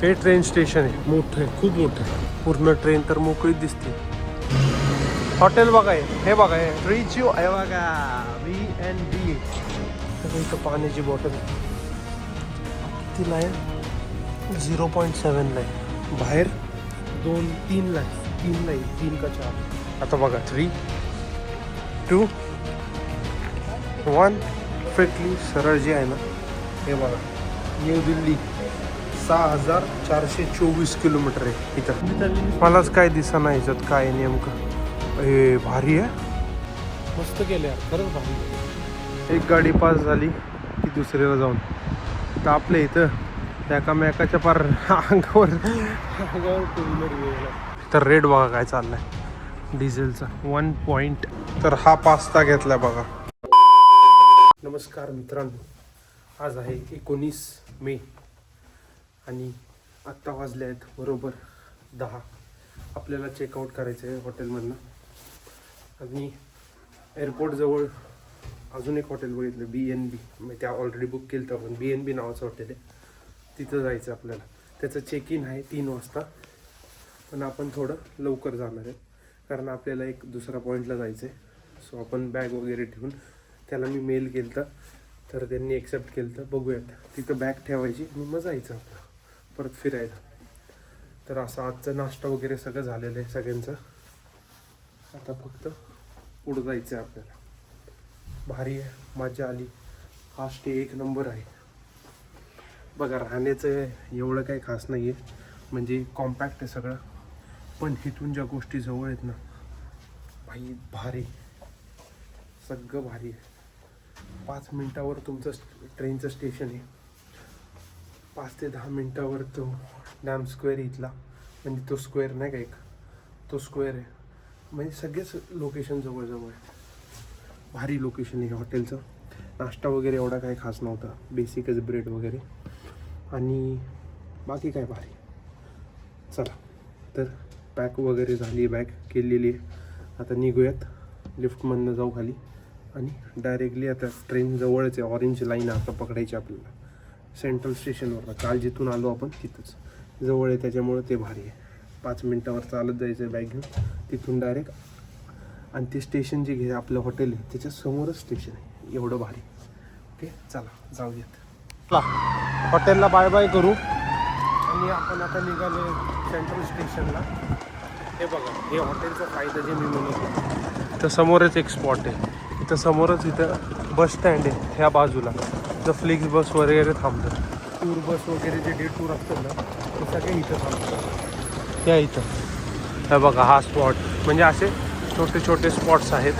हे train station आहे, मोठं आहे, खूप मोठं आहे. पूर्ण ट्रेन तर मोकळीच दिसते. हॉटेल बघा हे बघा हे रिच्यू आहे बघा, B&B. इथं पाण्याची बॉटल कितीला आहे? 0.7 ला आहे. बाहेर 2-3 ला आहे, 3 ला आहे, 3 का 4. आता बघा 3, 2, 1 फिटली सरळ जे आहे ना हे बघा, न्यू दिल्ली 6424 किलोमीटर आहे इथं. मलाच काय दिसा नाही याच्यात काय नेमकं. हे भारी आहे, मस्त केलं यार, खरंच भारी. एक गाडी पास झाली की दुसऱ्याला जाऊन तर आपल्या इथं एकामेकाच्या पार अंगावर टू व्हीलर गेला. तर रेट बघा काय चाललाय डिझेलचा 1 पॉईंट. तर हा पास्ता घेतलाय बघा. नमस्कार मित्रांनो, आज आहे 19 मे आणि आत्ता वाजले आहेत बरोबर 10. आपल्याला चेकआउट करायचं आहे हॉटेलमधनं आणि एअरपोर्टजवळ अजून एक हॉटेल बघितलं B&B. मी त्या ऑलरेडी बुक केलं तर पण B&B नावाचं हॉटेल आहे, तिथं जायचं आपल्याला. त्याचं चेक इन आहे 3 वाजता, पण आपण थोडं लवकर जाणार आहे कारण आपल्याला एक दुसऱ्या पॉईंटला जायचं आहे. सो आपण बॅग वगैरे ठेवून त्याला मी मेल केलं तर त्यांनी एक्सेप्ट केलं. तर बघूयात, तिथं बॅग ठेवायची आणि मग जायचं आपलं परत फिरायला. तर असं आजचं नाश्ता वगैरे सगळं झालेलं आहे सगळ्यांचं. आता फक्त पुढं जायचं आहे आपल्याला. भारी आहे, मजा आली. हा स्टे 1 नंबर आहे बघा. राहण्याचं एवढं काही खास नाही आहे, म्हणजे कॉम्पॅक्ट आहे सगळं, पण इथून ज्या गोष्टी जवळ आहेत ना भाई, भारी, सगळं भारी आहे. 5 मिनटावर तुमचं ट्रेनचं स्टेशन आहे. 5 ते 10 मिनटावर तो डॅम स्क्वेअर इथला, म्हणजे तो स्क्वेअर नाही का एक, तो स्क्वेअर आहे. म्हणजे सगळेच लोकेशन जवळजवळ आहे. भारी लोकेशन आहे हॉटेलचं. नाश्ता वगैरे एवढा काही खास नव्हता, बेसिकच ब्रेड वगैरे आणि बाकी काय भारी. चला तर पॅक वगैरे झाली, बॅग केलेली आहे. आता निघूयात, लिफ्टमधनं जाऊ खाली आणि डायरेक्टली आता ट्रेन जवळच आहे. ऑरेंज लाईन आता पकडायची आपल्याला सेंट्रल स्टेशनवर. काल जिथून आलो आपण तिथंच जवळ आहे, त्याच्यामुळं ते भारी आहे. 5 मिनटावर चालत जायचं बॅग घेऊन तिथून डायरेक्ट. आणि ते स्टेशन जे घे आपलं हॉटेल आहे त्याच्या समोरच स्टेशन आहे, एवढं भारी. ओके चला जाऊयात. हॉटेलला बाय बाय करू आणि आपण आता निघालो सेंट्रल स्टेशनला. हे बघा, हे हॉटेलचा फायदा जे मी म्हणत होतो, तर समोरच एक स्पॉट आहे. इथं समोरच इथं बस स्टँड आहे. ह्या बाजूला जर फ्लिक्स बस वगैरे थांबतं, टूर बस वगैरे जे डे टूर असतं ना ते सगळे इथं थांबतात. या इथं हे बघा, हा स्पॉट म्हणजे असे छोटे छोटे स्पॉट्स आहेत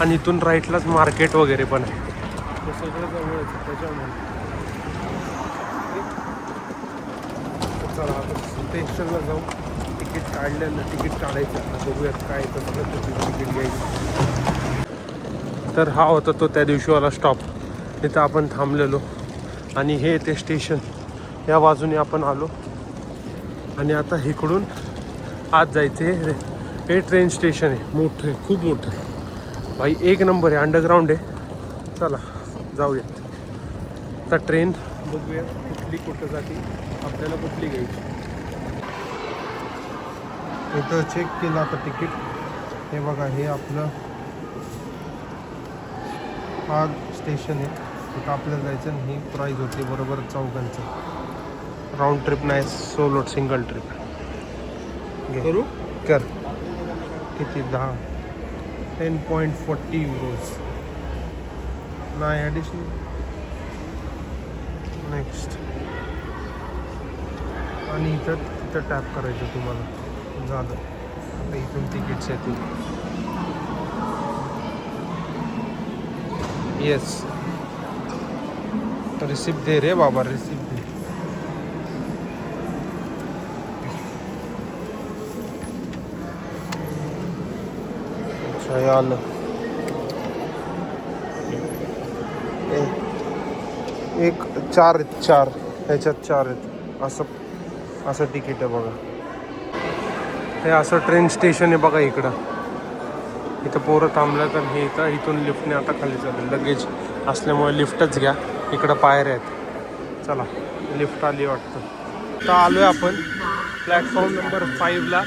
आणि इथून राईटलाच मार्केट वगैरे पण आहे. हे सगळं जवळच आहे त्याच्यामुळे. चला आता स्टेशनला जाऊ, तिकीट काढल्यानं तिकीट काढायचं. आता बघूयात काय तर सगळं तिकीट घ्यायचं. तर हा होता तो त्या दिवशीवाला स्टॉप, तिथं आपण थांबलेलो. आणि हे ते स्टेशन या बाजूने आपण आलो आणि आता इकडून आत जायचं आहे. हे ट्रेन स्टेशन आहे, मोठं आहे, खूप मोठं आहे भाई, 1 नंबर आहे, अंडरग्राऊंड आहे. चला जाऊयात. आता ट्रेन बघूया कुठली कुठं जाते, आपल्याला कुठली घ्यायची. इथं चेक केलं आता तिकीट. हे बघा, हे आपलं हा स्टेशन आहे, तिथं आपल्याला जायचं. आणि ही प्राईज होती बरोबर 4 राऊंड ट्रिप नाही, सोलो सिंगल ट्रिप. करू कर किती 10.40 युरोज नाही ॲडिशनल. नेक्स्ट आणि तिथं टॅप करायचं तुम्हाला, झालं. आता इथून तिकीट्स येतील. येस, रिसिप्ट दे रे बाबा, रिसिप्ट दे. अच्छा हे आलं. एक 4 ह्याच्यात 4 आहेत. असं तिकीट आहे बघा. हे असं ट्रेन स्टेशन आहे बघा इकडं. इथं पोरं थांबलं तर हे इथून लिफ्टने आता खाली चालेल. लगेज असल्यामुळे लिफ्टच घ्या. इकडं पायऱ्या आहेत. चला लिफ्ट आली वाटतं. आता आलोय आपण प्लॅटफॉर्म नंबर 5ला.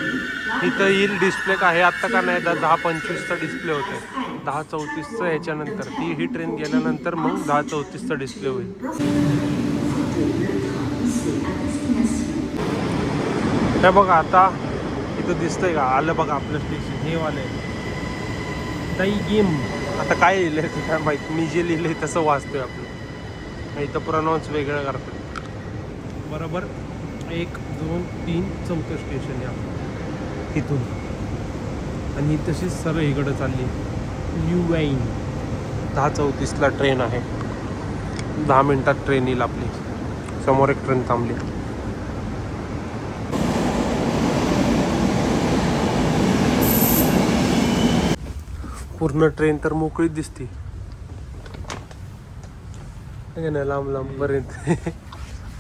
इथं येईल डिस्प्ले का आहे आत्ता का नाही 10:25चा डिस्प्ले होते, 10:34चं ह्याच्यानंतर ही ट्रेन गेल्यानंतर मग 10:34चा डिस्प्ले होईल. हे बघा आता इथं दिसतंय का, आलं बघा आपलं स्टेशन हे वाले ताई गेम. आता काय लिहिलंय ते काय माहिती, मी जे लिहिलंय तसं वाचतोय आपलं. इथं प्रोनाऊन्स वेगळं करतात. बरोबर 1, 2, 3 चौथं स्टेशन या इथून, आणि तशीच सरळ इकडं चालली न्यू 10:34ला ट्रेन आहे. 10 मिनिटात ट्रेन येईल आपली. समोर एक ट्रेन थांबली. पूर्ण ट्रेन तर मोकळीच दिसते ना, लांब लांब पर्यंत.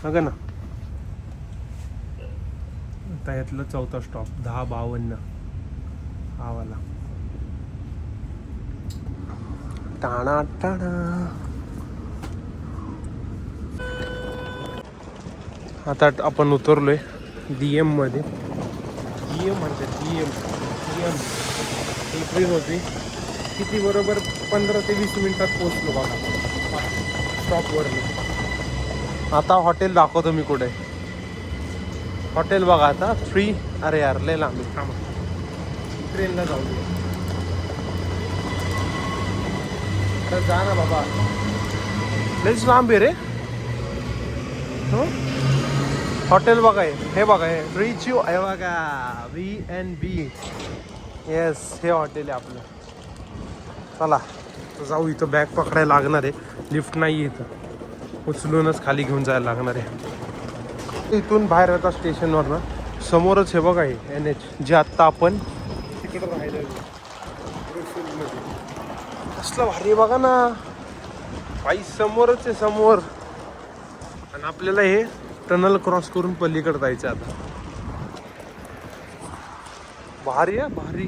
बघा ना, आता यातलं चौथा स्टॉप 10:52 हा वाला. टाणा टाणा. आता आपण उतरलोय DM मध्ये. DM म्हणतात DM ही ट्रेन होती. किती बरोबर 15 ते 20 मिनिटात पोहोचलो बघा स्टॉपवर. आता हॉटेल दाखवतो मी कुठे. हॉटेल बघा आता 3. अरे यार लय लांब आहे, थांबा ट्रेनला जाऊ दे. तर जा ना बाबा, लयच लांब आहे रे. हो हॉटेल बघा हे बघा हे रिच्यू आहे बघा, VNB. येस हे हॉटेल आहे आपलं. चला जाऊ. इथं बॅग पकडायला लागणार आहे, लिफ्ट नाही इथं, उचलूनच खाली घेऊन जायला लागणार आहे. इथून बाहेर येतात स्टेशनवरनं समोरच हे बघा हे NH जे आत्ता आपण तिकडं राहिलं. कसलं भारी बघा ना, बाई समोरच आहे समोर. आणि आपल्याला हे टनल क्रॉस करून पलीकडे जायचं आता. भारी आहे भारी.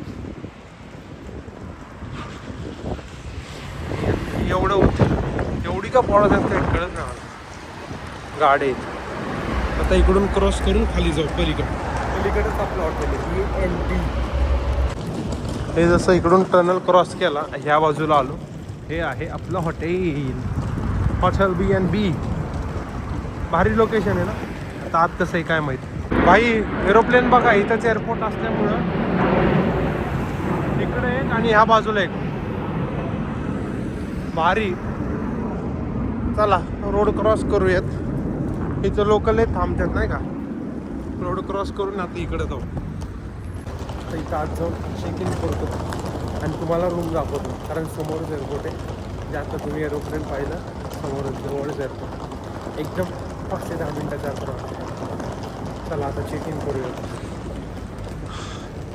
एवढं होतं एवढी का पडत असते कळत ना गाडी. आता इकडून क्रॉस करून खाली जाऊ पलीकडेच आपलं हॉटेल आहे VNB. हे जसं इकडून टनल क्रॉस केला ह्या बाजूला आलो, हे आहे आपलं हॉटेल VNB. भारी लोकेशन आहे ना. आता आत कसं आहे काय माहिती. भाई एरोप्लेन बघा इथंच एअरपोर्ट असल्यामुळं इकडे एक आणि ह्या बाजूला एक. भारी. चला रोड क्रॉस करूयात. इथं लोकल हे थांबतात नाही का, रोड क्रॉस करून आता इकडे जाऊ. तर इथं आज जाऊन चेक इन करतो आणि तुम्हाला रूम दाखवतो, कारण समोरच एअरपोर्ट आहे. जे आता तुम्ही एरोप्लेन पाहिलं समोरच जवळच एअरपोर्ट, एकदम 5 ते 10 मिनिटाच्या आत. चला आता चेक इन करूया.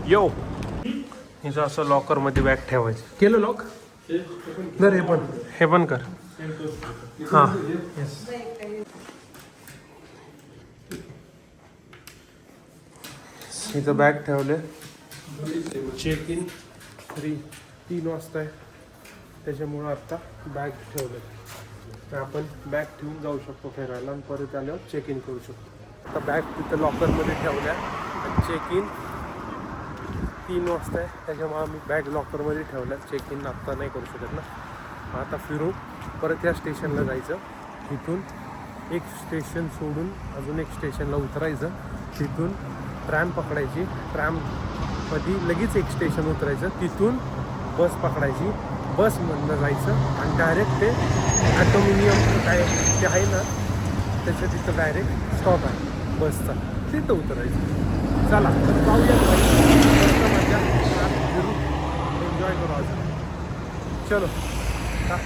यो हिचं असं लॉकरमध्ये बॅग ठेवायचं. केलं लॉक तर हे पण कर. हां येस. इथं बॅग ठेवले. चेक इन 3 वाजता आहे, त्याच्यामुळं आत्ता बॅग ठेवले. तर आपण बॅग ठेवून जाऊ शकतो फिरायला आणि परत आल्यावर चेक इन करू शकतो. आता बॅग तिथं लॉकरमध्ये ठेवल्या आणि चेक इन 3 वाजता आहे, त्याच्यामुळे आम्ही बॅग लॉकरमध्ये ठेवल्या. चेक इन आत्ता नाही करू शकत ना. आता फिरू परत या स्टेशनला जायचं. तिथून एक स्टेशन सोडून अजून एक स्टेशनला उतरायचं. तिथून ट्रॅम पकडायची, ट्रॅममध्ये लगेच एक स्टेशन उतरायचं. तिथून बस पकडायची, बसमधनं जायचं आणि डायरेक्ट ते ॲटोमिनियम काय ते आहे ना त्याच्या तिथं डायरेक्ट स्टॉप आहे बसचा, तिथं उतरायचं. चला तर जाऊया मजा फिरू, एन्जॉय करू आज. चलो का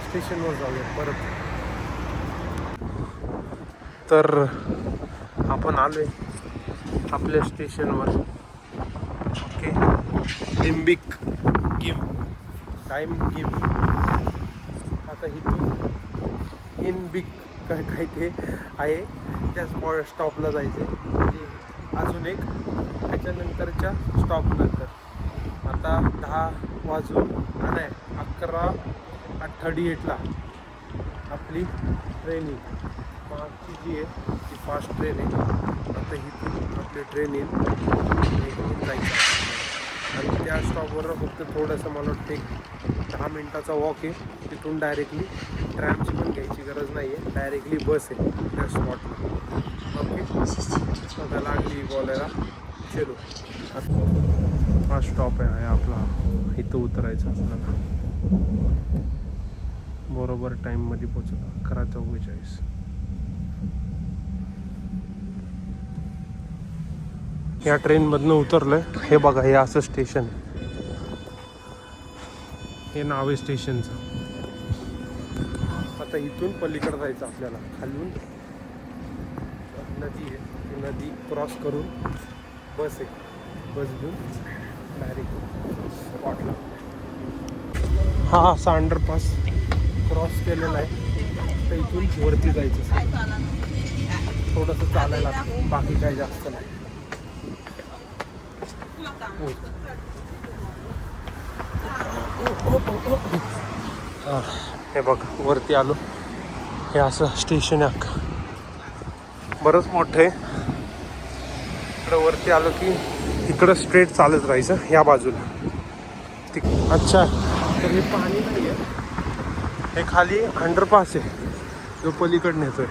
स्टेशनवर जाऊया परत. तर आपण आलो आहे आपल्या स्टेशनवर. Okay limbic game time game. आता इथून इनबिक काय ते आहे त्या स्टॉपला जायचं म्हणजे अजून एक त्याच्यानंतरच्या स्टॉपनंतर. आता 10 वाजून नाही 11:38ला आपली ट्रेन येईल. मागची जी आहे ती फास्ट ट्रेन आहे. आता इथून आपली ट्रेन येईल इथून जायचं आणि त्या स्टॉपवर फक्त थोडंसं मला वाटतं एक 10 मिनटाचा वॉक आहे. तिथून डायरेक्टली ट्रॅमची पण घ्यायची गरज नाही आहे, डायरेक्टली बस आहे त्या स्पॉटला. ओके, आता लागली बोलायला चलो. हा स्टॉप आहे आपला, इथं उतरायचं आपल्याला. बरोबर टाईममध्ये पोचलो 11:44. या ट्रेनमधनं उतरलोय. हे बघा, हे असं स्टेशन आहे. हे नाव आहे स्टेशनचं. आता इथून पलीकडे जायचं आपल्याला. खालून नदी आहे, ती नदी क्रॉस करून बस आहे. बस घेऊन डायरेक्ट स्पॉटला. हा असा अंडरपास क्रॉस केलेला आहे. तर इथून वरती जायचं, थोडंसं चालायला लागतं, बाकी काही जास्त नाही. हे बघ वरती आलो. हे असं स्टेशन आहे अख्खं, बरंच मोठं आहे. इकडं वरती आलो की इकडं स्ट्रेट चालत राहायचं या बाजूला. अच्छा, तर हे पाणी नाही आहे, हे खाली अंडरपास आहे जो पलीकडे नेतोय.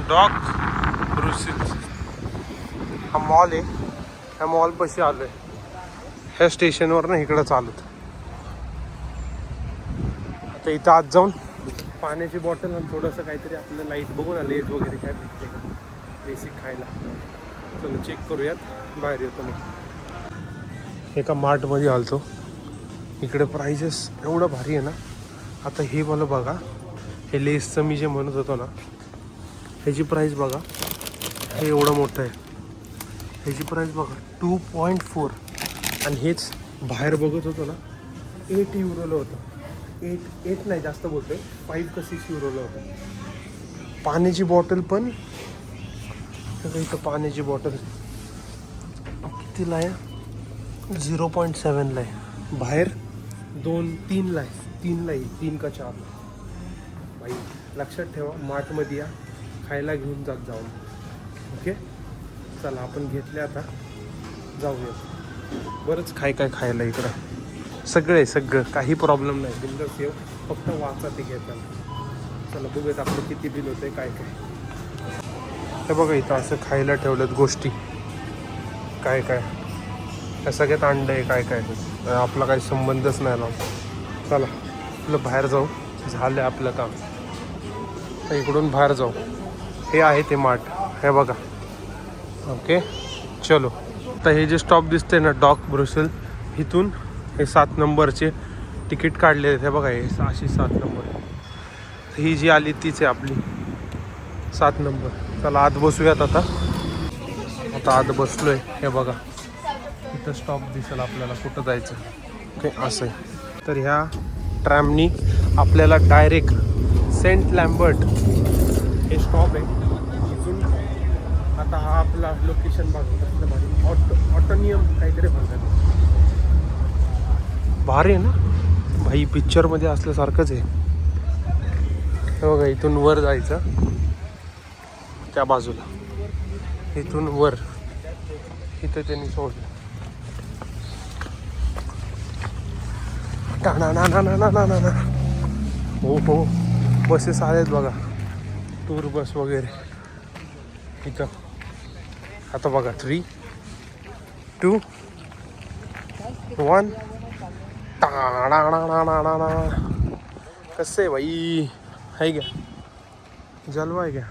डॉक ब्रुसेल हा मॉल आहे. ह्या मॉलपाशी आलो आहे. ह्या स्टेशनवर ना इकडं चालत. आता इथं आत जाऊन पाण्याची बॉटल आणि थोडंसं काहीतरी आपलं लाईट बघू ना, लेट वगैरे काय भेटते का बेसिक खायला. चलो चेक करूयात, बाहेर येतो मग. एका मार्टमध्ये आलतो. इकडे प्राइजेस एवढं भारी आहे ना. आता हे मला बघा, हे लेसचं मी जे म्हणत होतो ना, ह्याची प्राईस बघा. हे एवढं मोठं आहे, ह्याची प्राईस बघा 2.4. आणि हेच बाहेर बघत होतो ना, 8 युरोला होतं. 8 नाही, जास्त बोलतोय, 5 का 6 युरोला होतं. पाण्याची बॉटल पण इथं पाण्याची बॉटल कितीला आहे? 0.7ला आहे. बाहेर 2-3ला आहे. 3ला आहे, 3 का 4. भाई लक्षात ठेवा, मार्टमध्ये या, खायला घेऊन जाऊन. ओके, चला आपण घेतले, आता जाऊया. बरंच काय खायला इकडं, सगळं काही प्रॉब्लेम नाही. बिंदास येऊ, फक्त वाचा ते घेताना. चला बघूयात आपलं किती बिल होतं आहे, काय. हे बघा इथं असं खायला ठेवल्यात गोष्टी, काय त्या सगळ्यात अंडं आहे, काय आपला काही संबंधच नाही ना. चला आपलं बाहेर जाऊ, झालं आपलं काम. इकडून बाहेर जाऊ. हे आहे ते मार्ट, हे बघा. ओके चलो. आता हे जे स्टॉप दिसते ना, डॉक ब्रुसेल, इथून हे 7 नंबरचे तिकीट काढले आहेत. हे बघा, हे 607 नंबर. ही जी आली तीच आहे आपली 7 नंबर. चला आत बसूयात. आता आत बसलोय. हे बघा इथं स्टॉप दिसेल आपल्याला, कुठं जायचं. ओके, असं आहे. तर ह्या ट्रॅमनी आपल्याला डायरेक्ट सेंट लॅम्बर्ट हे स्टॉप आहे. इथून आता हा आपला लोकेशन बघा, भारी ऑटोनियम काहीतरी म्हणतात. भारी आहे ना भाई, पिक्चरमध्ये असल्यासारखंच आहे. हे बघा, इथून वर जायचं त्या बाजूला, इथून वर. इथं त्यांनी सोडलं. ना हो बसेस आहेत बघा, टूर बस वगैरे इथं. आता बघा 3, 2, 1. कसं आहे भाई, है क्या जलवा है क्या.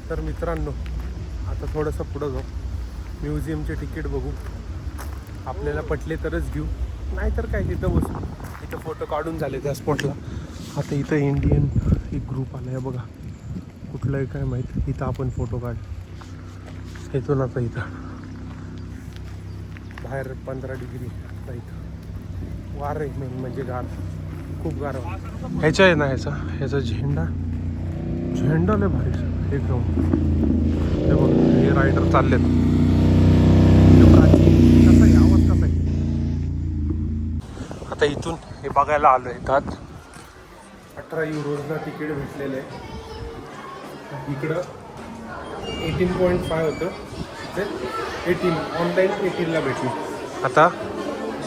तर मित्रांनो, आता थोडंसं पुढं जाऊ, म्युझियमचे तिकीट बघू. आपल्याला पटले तरच घेऊ, नाहीतर काय तिथं बसू. इथं फोटो काढून झाले त्या स्पॉटला. आता इथं इंडियन एक ग्रुप आला आहे बघा, कुठलं आहे काय माहीत. इथं आपण फोटो काढ येतो ना. आता इथं बाहेर 15 डिग्री इथं वार आहे, मेन म्हणजे गार, खूप गार. ह्याचा आहे ना, ह्याचा झेंडा लय भारी एकदम. हे बघ, हे रायडर चाललेत. कसा आहे आवाज, कसा आहे. आता इथून हे बघायला आलो आहे. त्यात 18 युरोजला तिकीट भेटलेलं आहे. इकडं 18.5 होतं, ते 18 ऑनलाईन 18ला भेटलं. आता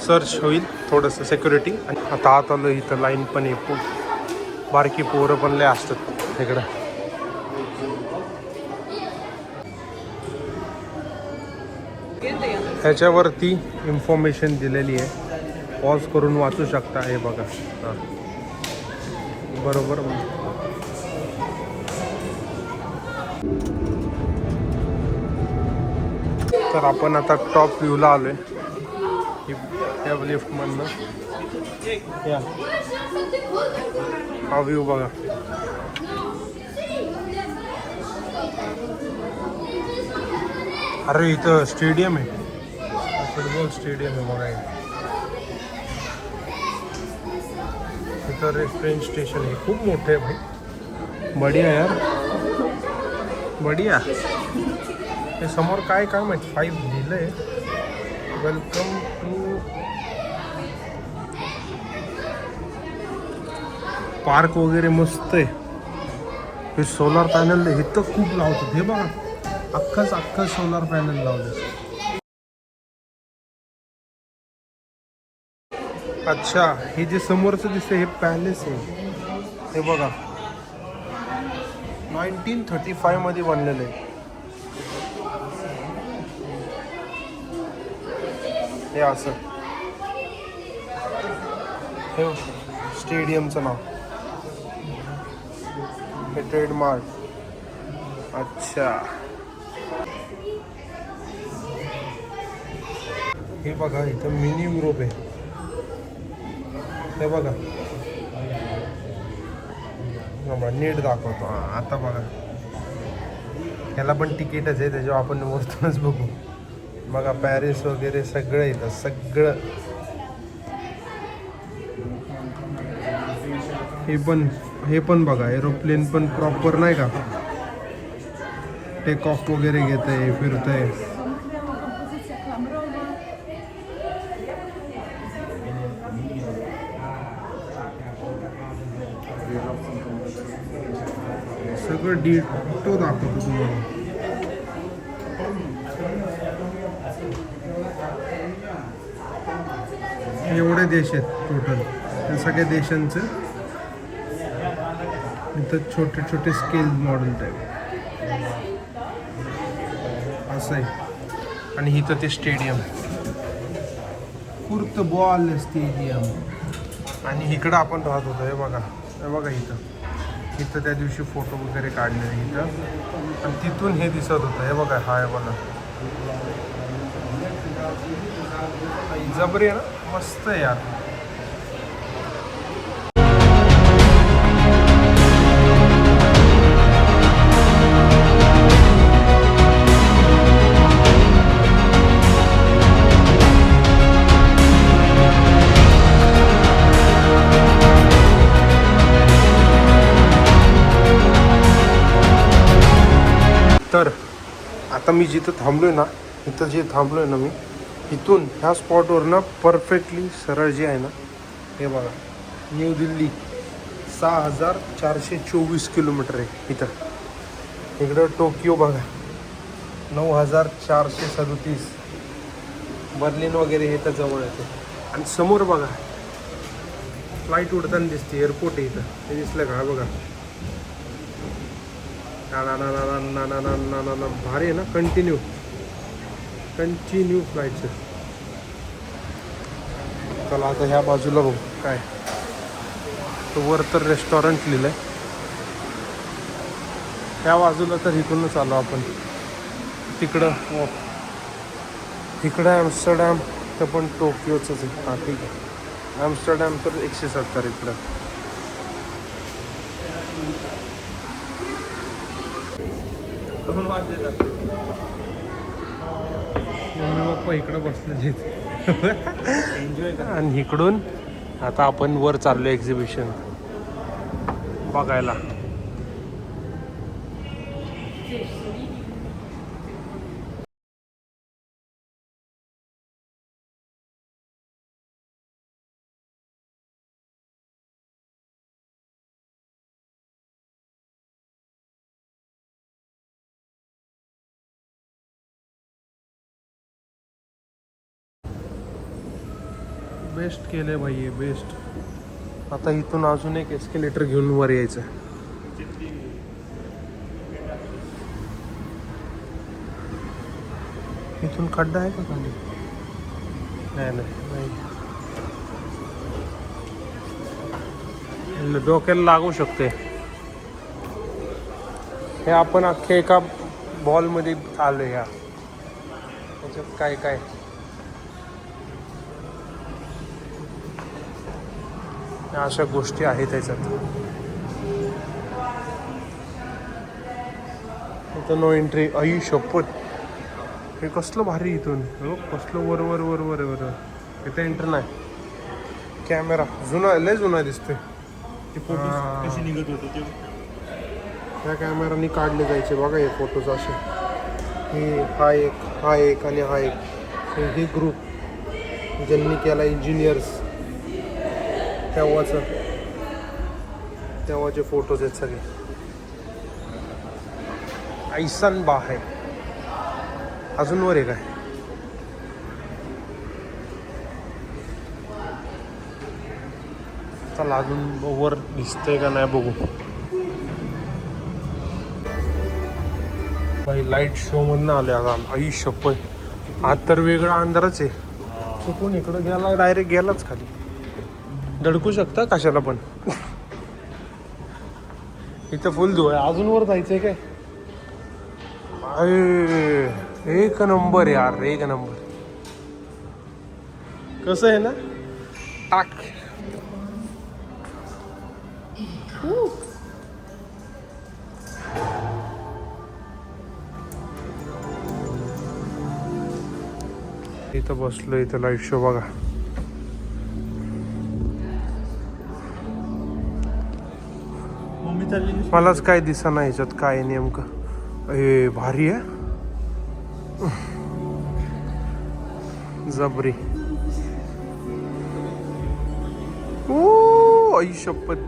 सर्च होईल थोडंसं सिक्युरिटी. आणि आता आत आलं. इथं लाईन पण आहे, बारकी पोरं पण लय असतात इकडं. ह्याच्यावरती इन्फॉर्मेशन दिलेली आहे, पॉज करून वाचू शकता. हे बघा, हां बरोबर. तर आपण आता टॉप व्ह्यूला आलो आहे या लिफ्टमधनं. या हा व्ह्यू बघा. अरे इथं स्टेडियम आहे, फुटबॉल स्टेडियम आहे बघा. इथं ट्रेन स्टेशन आहे, खूप मोठं आहे भाई. बढिया यार, बढिया. हे समोर काय माहिती 5 लिहिलं आहे. वेलकम टू पार्क वगैरे मस्त आहे. हे सोलार पॅनल इथं खूप लावतात. हे बघा, अख्खं सोलार पॅनल लावले. अच्छा, हे जे समोरचं दिसतं हे पॅलेस आहे. हे बघा, 1935 मध्ये बनलेलं आहे. हे असं, हे स्टेडियमचं नाव, हे ट्रेडमार्क. अच्छा, हे बघा इथं मिनी युरोप आहे. हे बघा, नीट दाखवतो. आता बघा, ह्याला पण तिकीटच आहे, त्याच्यावर आपण वरतूनच बघू. बघा पॅरिस वगैरे सगळं येतं, सगळं. हे पण बघा, एरोप्लेन पण प्रॉपर नाही का, टेक ऑफ वगैरे घेत आहे, फिरत आहे. सगळं डिटो दाखवतो तुम्हाला. एवढे देश आहेत टोटल, त्या सगळ्या देशांचं इथं छोटे छोटे स्केल मॉडेल टाईप असं आहे. आणि इथं ते स्टेडियम, फुटबॉल स्टेडियम. आणि इकडं आपण राहत होतो. हे बघा, इथं त्या दिवशी फोटो वगैरे काढलेले इथं. आणि तिथून हे दिसत होतं. हे बघा, हा हे बघा, जबरी आहे ना, मस्त आहे यार. तर आता मी जिथं थांबलो आहे ना, मी इथून ह्या स्पॉटवरनं परफेक्टली सरळ जे आहे ना, हे बघा, न्यू दिल्ली 6424 किलोमीटर आहे इथं. इकडं टोकियो बघा 9437, बर्लिन वगैरे हे तर जवळ येते. आणि समोर बघा फ्लाईट उडताना दिसते, एअरपोर्ट आहे इथं. हे दिसलं का बघा, ना भारी आहे ना. कंटिन्यू फ्लाईटचं. चला आता ह्या बाजूला बघू काय, तो वर तर रेस्टॉरंट लिहिलं आहे. ह्या बाजूला तर इकडूनच आलो आपण. तिकडं ॲम्स्टरडॅम तर पण टोकियोच आहे. हां ठीक आहे. ॲम्स्टरडॅम तर 170 इकडं. मम्मी पप्पा इकडं बसलेले एन्जॉय. आणि इकडून आता आपण वर चाललो एक्झिबिशन बघायला. बेस्ट केलं भाई आहे बेस्ट. आता इथून अजून एक एस्केलेटर घेऊन वर यायचं. इथून खड्डा आहे का खाली? नाही नाही. डोक्याला लागू शकते. हे आपण अख्खे एका बॉलमध्ये आलो. ह्या त्याच्यात काय काय अशा गोष्टी आहेत त्याच्यात. इथं नो एंट्री. आई शपथ, हे कसलं भारी. इथून कसलं वर वर वर वर वर. इथं एंट्री नाही. कॅमेरा जुना, लय जुना दिसतोय. कशी निघत होते ते त्या कॅमेरानी काढले जायचे बघा हे फोटोज असे. हे हा एक आणि हा एक. हे ग्रुप ज्यांनी केला इंजिनियर्स तेव्हाचे फोटोज आहेत सगळे. ऐसन बा आहे. अजून वर आहे काय? चला अजून वर दिसतंय का नाही बघू. भाई लाईट शो मधून आले आता. आई शपथ, आज तर वेगळा अंधारच आहे. चुकून इकडं गेला डायरेक्ट गेलाच खाली. धडकू शकता कशाला पण. इथं फुल धुवा आहे. अजून वर जायचंय काय? एक नंबर यार, एक नंबर. कसं आहे ना टाक. इथं बसलो. इथं लाईट शो बघा. मम्मी चालली. मलाच काय दिसेना ह्याच्यात काय नेमकं. हे भारी आहे. जबरी. ओ आई शपथ.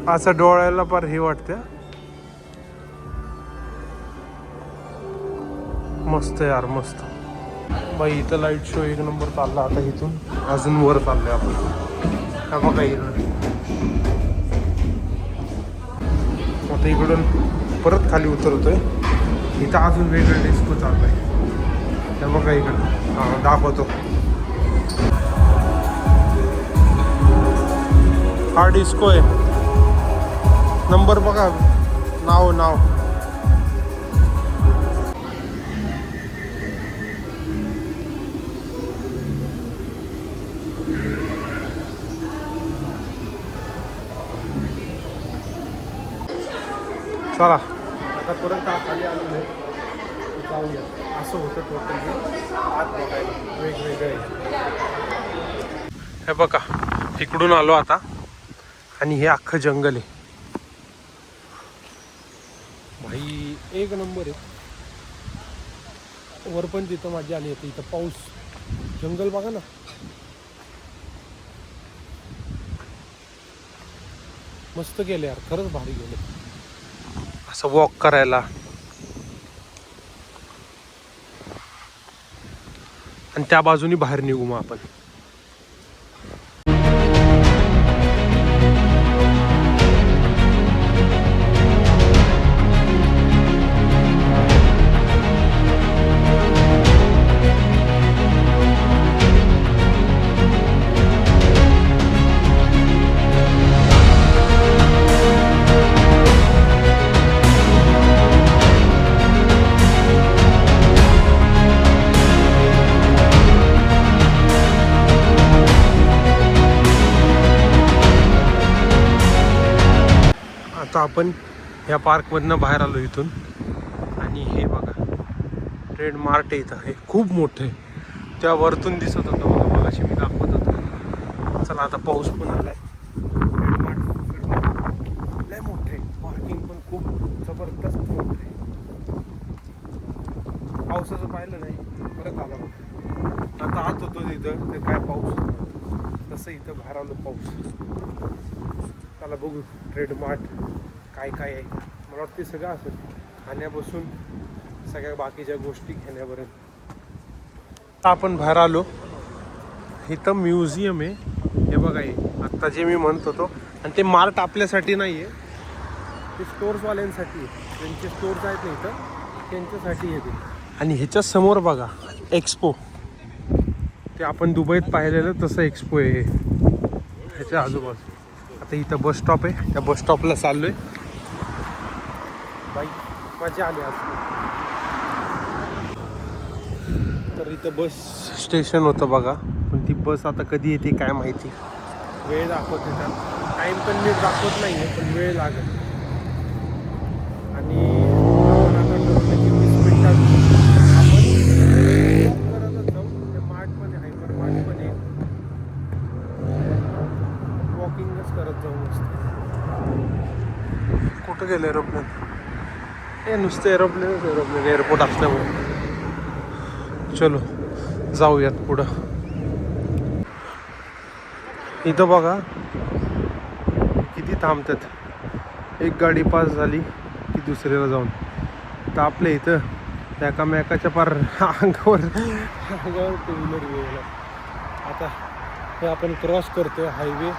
असं डोळ्याला पार हे वाटतं. मस्त यार मस्त. बाई इथं लाईट शो एक नंबर चालला. आता इथून अजून वर चाललोय आपण. हा बघा इकडं. आता इकडून परत खाली उतरतोय. इथं अजून वेगळं डिस्को चालू आहे. त्या बघा इकडं. हां दाखवतो. हा डिस्को आहे. नंबर बघा. नाव चला आता परत खाली आलो नाही. जाऊया. असं होतं टोटल आत बघायला वेगवेगळे. हे बघा इकडून आलो आता आणि हे अख्खं जंगल आहे भाई. एक नंबर आहे. वर पण तिथं मजा आली होती. इथं पाऊस, जंगल बघा ना. मस्त गेले यार, खरंच भारी गेले. असं वॉक करायला. आणि त्या बाजूनी बाहेर निघू मग आपण. आता आपण ह्या पार्कमधनं बाहेर आलो इथून. आणि हे बघा ट्रेड मार्ट आहे इथं. हे खूप मोठं आहे. त्या वरतून दिसत होतं बघा, मगाशी मी दाखवत होतो. चला आता पाऊस पण आलाय. ट्रेड मार्ट लय मोठे, पार्किंग पण खूप जबरदस्त मोठे. पावसाचं पाहिलं नाही, परत आला बघा. आता आत होतो तिथं ते काय पाऊस, तसं इथं बाहेर आलो पाऊस. त्याला बघू ट्रेड मार्ट काय काय आहे. मला वाटते सगळं असेल, खाण्यापासून सगळ्या बाकीच्या गोष्टी घेण्यापर्यंत. आपण बाहेर आलो, इथं म्युझियम आहे. हे बघा, हे आत्ता जे मी म्हणत होतो. आणि ते मार्ट आपल्यासाठी नाही आहे, ते स्टोर्सवाल्यांसाठी आहे. त्यांचे स्टोर्स आहेत ना इथं, त्यांच्यासाठी येते. आणि ह्याच्या समोर बघा एक्सपो, ते आपण दुबईत पाहिलेलं तसं एक्सपो आहे ह्याच्या आजूबाजू. आता इथं बस स्टॉप आहे, त्या बस स्टॉपला चाललो आहे. बाई मजा आली आज. तर इथं बस स्टेशन होतं बघा, पण ती बस आता कधी येते काय माहिती. वेळ दाखवते, त्या टाईम पण नीट दाखवत नाही आहे, पण वेळ लागेल. आणि आपण आता ठरवलं की 20 मिनिटात आपण करतच जाऊ. त्या मार्टमध्ये हायपर मार्टमध्ये वॉकिंगच करत जाऊ मस्त. कुठं गेलं एरोप्लेन? हे नुसतं एरोप्लेन एअरपोर्ट असल्यामुळे. चलो जाऊयात पुढं. इथं बघा किती थांबतात. एक गाडी पास झाली की दुसऱ्याला जाऊन. तर आपल्या इथं एकामेकाच्या पार अंगावर टू व्हीलर गेला. आता हे आपण क्रॉस करतोय हायवे,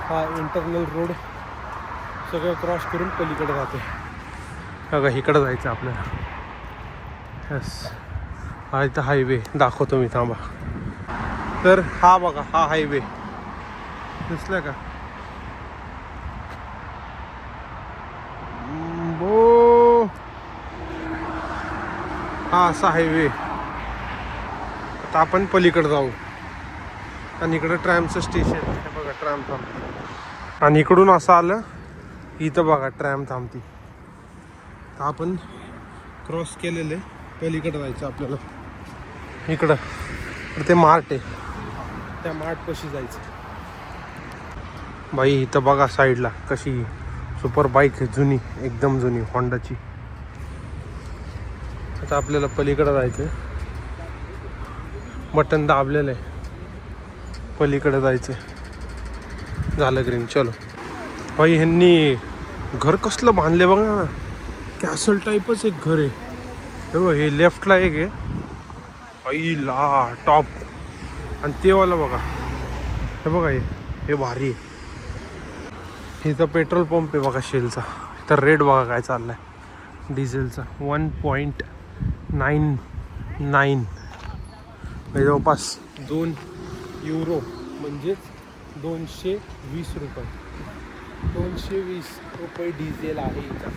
हा इंटरनल रोड सगळं क्रॉस करून पलीकडे जाते. बघा इकडं जायचं आपल्याला. यस, हा इथं हायवे दाखवतो मी, थांबा. तर हा बघा, हा हायवे दिसला का? बो, हा असा हायवे. आता आपण पलीकडे जाऊ. आणि इकडं ट्रॅमचं स्टेशन आहे बघा, ट्रॅम थांबते. आणि इकडून असं आलं इथं बघा ट्रॅम थांबती. तर आपण क्रॉस केलेले पलीकडे जायचं आपल्याला. इकडं ते मार्ट आहे, त्या मार्टपाशी जायचं. बाई इथं बघा साईडला कशी सुपर बाईक आहे, जुनी, एकदम जुनी होंडाची. आता आपल्याला पलीकडं जायचं. बटन दाबलेलं आहे, पलीकडे जायचं. झालं ग्रीन. चलो बाई, ह्यांनी घर कसलं बांधले बघा ना, कॅसल टाईपच एक घर आहे. हे बघ, हे लेफ्टला एक आहे आईला टॉप. आणि ते वाला बघा, हे बघा, हे भारी आहे. इथं पेट्रोल पंप आहे बघा शेलचा. तर रेट बघा काय चाललाय डिझेलचा, 1.99, जवळपास 2 युरो, म्हणजेच 220 रुपये. 220 रुपये डिझेल आहे इथं.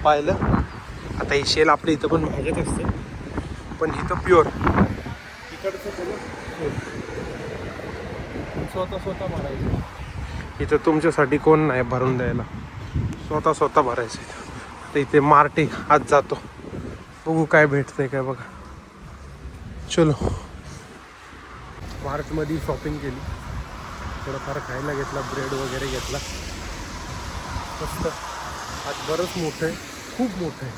पाहिलं, आता ही शेल आपल्या इथं पण महागच असते, पण इथं प्युअर. इकडचं स्वतः भरायचं. इथं तुमच्यासाठी कोण नाही भरून द्यायला, स्वतः भरायचं. तर इथे मार्ट आहे, आज जातो, बघू काय भेटतंय काय बघा. चलो, मार्टमध्ये शॉपिंग केली, थोडंफार खायला घेतला, ब्रेड वगैरे घेतला. मस्त. आज बरंच मोठं आहे, खूप मोठं आहे,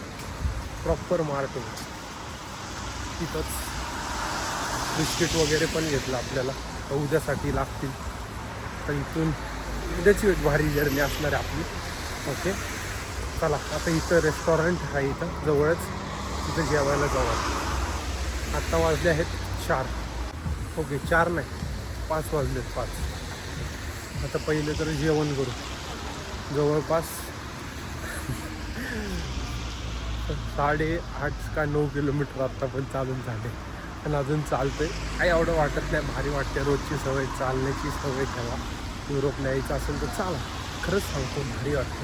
प्रॉपर मार्ट आहे. तिथंच बिस्किट वगैरे पण घेतलं आपल्याला, उद्यासाठी लागतील. तर इथून उद्याची एक भारी जर्नी असणार आहे आपली. ओके, चला आता इथं रेस्टॉरंट आहे इथं जवळच, तिथं जेवायला जाऊ. आत्ता वाजले आहेत 4. ओके, 4 नाही, 5 वाजलेत, 5. आता पहिले तर जेवण करू. जवळपास 8.5 का 9 किलोमीटर आत्ता पण चालून झाले. आणि अजून चालतंय, काही एवढं वाटत नाही, भारी वाटते. रोजची सवय, चालण्याची सवय ठेवा. युरोपला यायचं असेल तर चाला, खरंच सांगतो भारी वाटतं.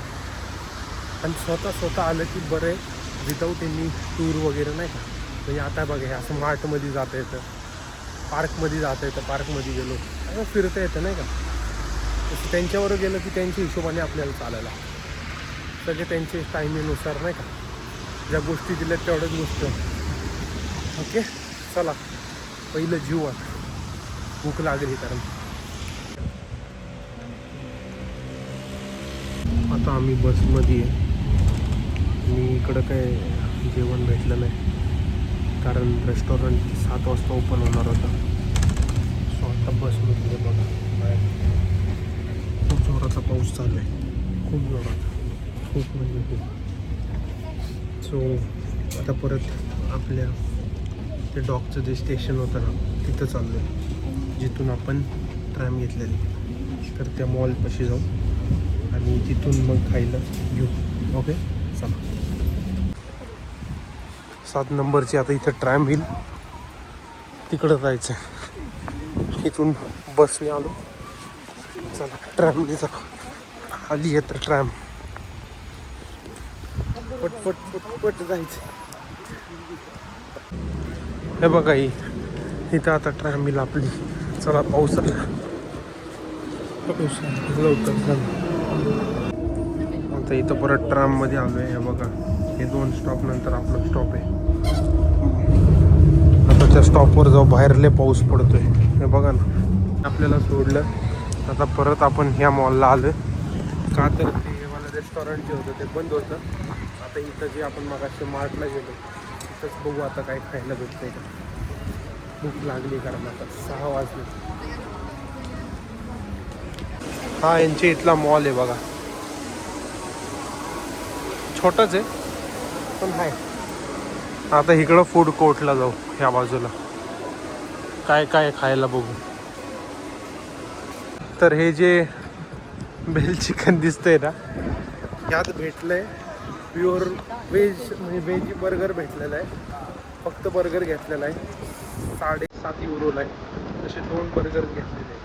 आणि स्वतः आलं की बरं आहे, विदाऊट एनी टूर वगैरे नाही का. म्हणजे आता बघा, हे असं मार्टमध्ये जाता येतं, पार्कमध्ये जाता येतं, पार्कमध्ये गेलो असं फिरता येतं नाही का. तसं त्यांच्यावर गेलं की त्यांच्या हिशोबाने आपल्याला चालायला. सगळे त्यांचे टायमिंगनुसार नाही का, ज्या गोष्टी दिल्यात तेवढ्याच गोष्ट. ओके चला पहिलं जीव आता, भूक लागली कारण. आता आम्ही बसमध्ये आहे आणि इकडं काय जेवण भेटलं नाही कारण रेस्टॉरंट 7 वाजता ओपन होणार होतं. सो आता बसमध्ये बघा बाहेर खूप जोराचा पाऊस चालू आहे, खूप जोरात, खूप म्हणजे खूप. सो आता परत आपल्या ते डॉगचं जे स्टेशन होतं ना तिथं चाललो आहे, जिथून आपण ट्रॅम घेतलेली. तर त्या मॉलपाशी जाऊ आणि तिथून मग खायला घेऊ. ओके चला. 7 नंबरची आता इथं ट्रॅम येईल, तिकडं जायचं आहे. इथून बसने आलो, चला ट्रॅमने जा. आली आहे तर ट्रॅम, पटपट पटपट जायचं. हे बघा ही इथं आता ट्रॅम येईल आपली. चला पाऊस आला, लवकर झालं. आता इथं परत ट्रॅममध्ये आलो आहे. हे बघा हे 2 स्टॉप नंतर आपला स्टॉप आहे. आता त्या स्टॉपवर जाऊ, बाहेरले पाऊस पडतोय. हे बघा ना, आपल्याला सोडलं. आता परत आपण ह्या मॉलला आलो का तर ते मला रेस्टॉरंट जे होतं ते बंद होतं. आता इथं जे आपण मगाशी मार्टला गेलो तिथंच बघू आता काय खायला भेटतंय का. भूक लागली कारण आता 6 वाजले. हा यांच्या इथला मॉल आहे बघा, छोटंच आहे पण आहे. आता इकडं फूड कोर्टला जाऊ, ह्या बाजूला काय काय खायला बघू. तर हे जे बेल चिकन दिसतंय ना, यात भेटलंय प्युअर व्हेज, म्हणजे व्हेज बर्गर भेटलेला आहे. फक्त बर्गर घेतलेला आहे 7.5 युरोला आहे. तसे 2 बर्गर घेतलेले आहे.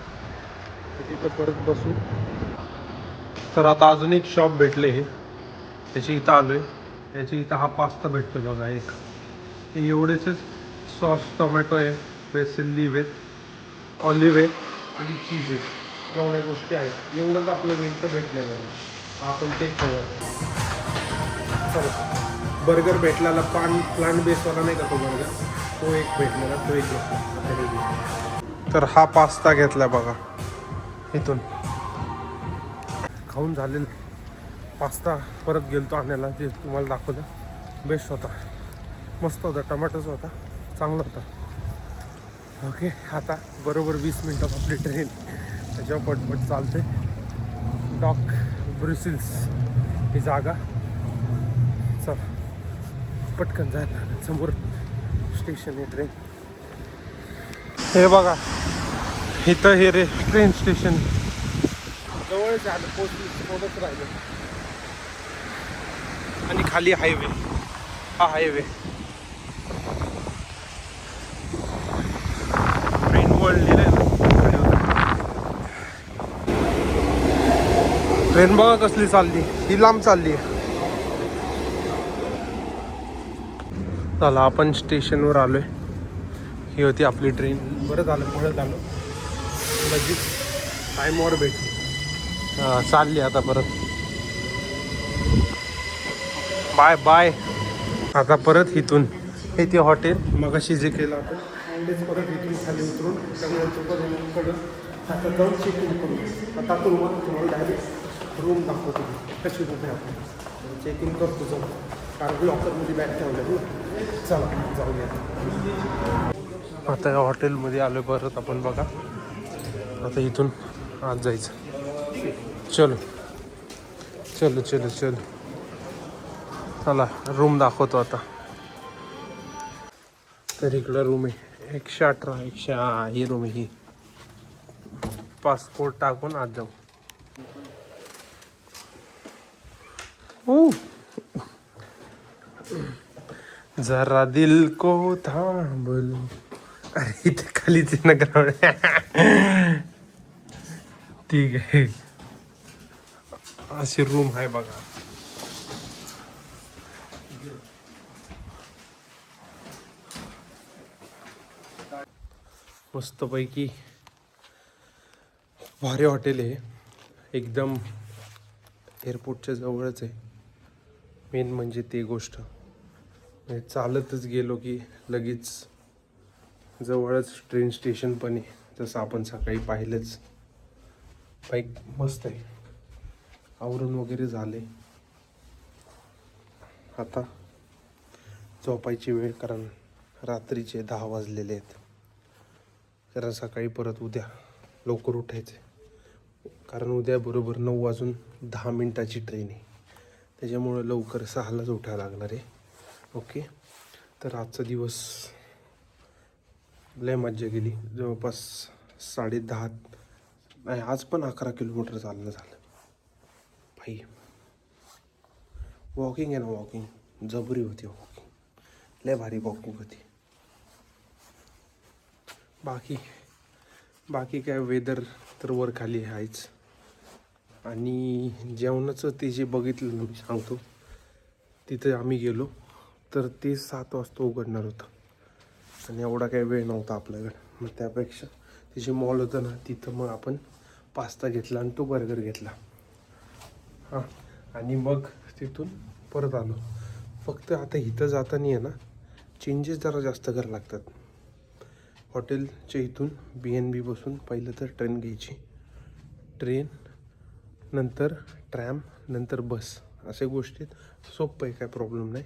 तिथं परत बसू. तर आता अजून एक शॉप भेटले हे, त्याची इथं आलो आहे. याची इथं हा पास्ता भेटतो बघा एक. हे एवढेच सॉस टोमॅटो आहे, बेसिली विथ ऑलिव्ह आहे आणि चीज आहे. एवढ्या गोष्टी आहेत. एवढंच आपलं मिळतं भेटलेलं आहे. आपण ते खाऊया. चला बर्गर भेटलेला प्लांट बेसवाला नाही का तो बर्गर, तो एक भेटलेला, तो एक घेतला. तर हा पास्ता घेतला बघा इथून. खाऊन झालेलं पास्ता परत गेलतो आणायला, ते तुम्हाला दाखवलं. बेस्ट होता, मस्त होता, टमाटोच होता, चांगला होता. ओके आता बरोबर 20 मिनटात आपली ट्रेन, त्याच्यावर पटपट चालते. डॉक ब्रुसेल्स ही जागा. चल पटकन जायला लागेल, समोर स्टेशन आहे ट्रेन. हे बघा इथं हे रे ट्रेन स्टेशन जवळ झालं, पोहोचच राहिलं. आणि खाली हायवे, हा हायवे ट्रेन वळलेलं आहे. ट्रेन बघा कसली चालली, ही लांब चालली आहे. चला आपण स्टेशनवर आलोय. ही होती आपली ट्रेन. बरं झालं पळत आलो, लगेच टाईमवर भेटली. चालली आता परत. Bye bye. आता परत इथून हे ते हॉटेल मगाशी जे केलं आपण तेच परत इथून खाली उतरून रूमकडं आता जाऊन चेक इन करू. आता तुम्हाला डायरेक्ट रूम दाखवतो कशी रूम आहे. आपण चेक इन करतो जाऊ, कारण लॉकरमध्ये बॅग ठेवलं ना. चला जाऊया. आता या हॉटेलमध्ये आलो परत आपण बघा. आता इथून आत जायचं. चलो चलो चलो चलो चला रूम दाखवतो आता. तर इकडं रूम आहे 118. ही रूम आहे ही. पासपोर्ट टाकून आत जाऊ. जरा दिल को थांबलो. अरे इथे खालीच ना ग्राउंड. ठीक आहे, अशी रूम आहे बघा. मस्तपैकी भारी हॉटेल आहे, एकदम एअरपोर्टच्या जवळच आहे. मेन म्हणजे ती गोष्ट म्हणजे चालतच गेलो की लगेच जवळच ट्रेन स्टेशन पण आहे, जसं आपण सकाळी पाहिलंच. बाईक मस्त आहे, आवरून वगैरे झाले. आता झोपायची वेळ, कारण रात्रीचे 10 वाजलेले आहेत. कारण सकाळी परत उद्या लवकर उठायचं आहे, कारण उद्या बरोबर 9:10 ट्रेन आहे. त्याच्यामुळं लवकर 6लाच उठायला लागणार आहे. ओके, तर आजचा दिवस लय मज्जा गेली. जवळपास 10:30 नाही, आज पण 11 किलोमीटर चालणं झालं भाई. वॉकिंग आहे ना, वॉकिंग जबरी होती. वॉकिंग लय भारी वॉकिंग होती. बाकी काय, वेदर तर वर खाली आहेच. आणि जेवणाचं ते जे बघितलं ना, मी सांगतो, तिथे आम्ही गेलो तर ते 7 वाजता उघडणार होतं आणि एवढा काही वेळ नव्हता आपल्याकडे. मग त्यापेक्षा ते जे मॉल होतं ना, तिथं मग आपण पास्ता घेतला आणि तो बर्गर घेतला. हां, आणि मग तिथून परत आलो. फक्त आता इथं जाताना आहे ना, चेंजेस जरा जास्त करावं लागतात. हॉटेलच्या इथून BNB बसून पहिलं तर ट्रेन घ्यायची, ट्रेन नंतर ट्रॅम नंतर बस, अशा गोष्टीत सोपं आहे, काय प्रॉब्लेम नाही.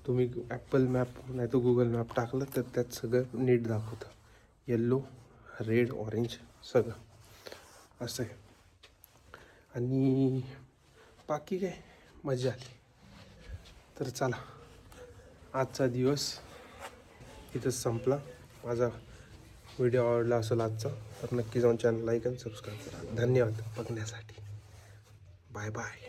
तुम्ही ॲपल मॅप नाही तर गुगल मॅप टाकलं तर त्यात सगळं नीट दाखवतं, येल्लो रेड ऑरेंज सगळं असं आहे. आणि बाकी काय मजा आली. तर चला, आजचा दिवस इथंच संपला. माझा व्हिडिओ आवडला असेल आजचा तर नक्की जाऊन चॅनल लाईक आणि सबस्क्राईब करा. धन्यवाद बघण्यासाठी. Bye bye.